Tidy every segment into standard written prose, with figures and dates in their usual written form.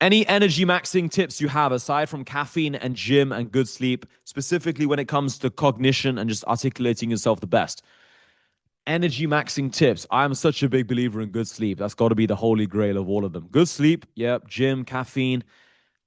Any energy maxing tips you have aside from caffeine and gym and good sleep, specifically when it comes to cognition and just articulating yourself the best? Energy maxing tips. I'm such a big believer in good sleep. That's got to be the holy grail of all of them. Good sleep, yep, gym, caffeine.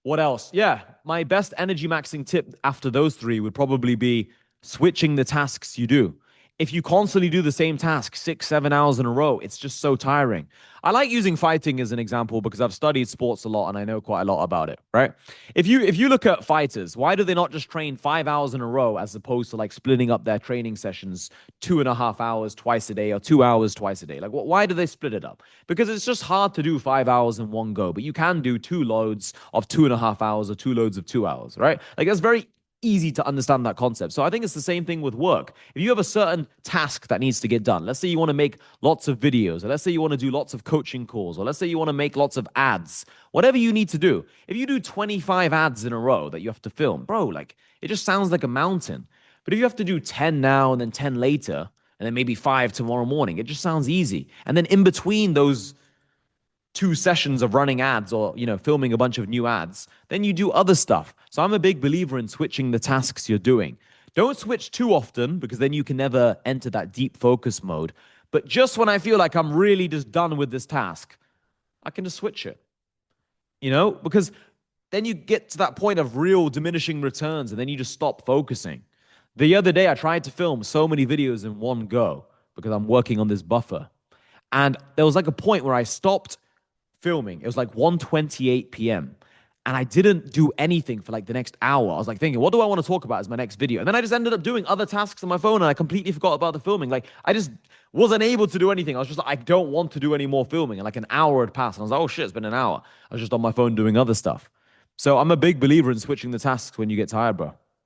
What else? Yeah, my best energy maxing tip after those three would probably be switching the tasks you do. If you constantly do the same task 6, 7 hours in a row, it's just so tiring. I like using fighting as an example because I've studied sports a lot and I know quite a lot about it, right? If you look at fighters, why do they not just train 5 hours in a row as opposed to like splitting up their training sessions 2.5 hours twice a day or 2 hours twice a day? Like, why do they split it up? Because it's just hard to do 5 hours in one go, but you can do two loads of 2.5 hours or two loads of 2 hours, right? Like, that's very easy to understand that concept. So I think it's the same thing with work. If you have a certain task that needs to get done, let's say you want to make lots of videos, or let's say you want to do lots of coaching calls, or let's say you want to make lots of ads, whatever you need to do. If you do 25 ads in a row that you have to film, bro, like it just sounds like a mountain. But if you have to do 10 now and then 10 later, and then maybe five tomorrow morning, it just sounds easy. And then in between those 2 sessions of running ads or filming a bunch of new ads, then you do other stuff. So I'm a big believer in switching the tasks you're doing. Don't switch too often because then you can never enter that deep focus mode. But just when I feel like I'm really just done with this task, I can just switch it. Because then you get to that point of real diminishing returns and then you just stop focusing. The other day I tried to film so many videos in one go because I'm working on this buffer. And there was like a point where I stopped filming. It was like 1:28 p.m. And I didn't do anything for like the next hour. I was like thinking, what do I want to talk about as my next video? And then I just ended up doing other tasks on my phone and I completely forgot about the filming. Like I just wasn't able to do anything. I was just like, I don't want to do any more filming. And like an hour had passed. And I was like, oh shit, it's been an hour. I was just on my phone doing other stuff. So I'm a big believer in switching the tasks when you get tired, bro.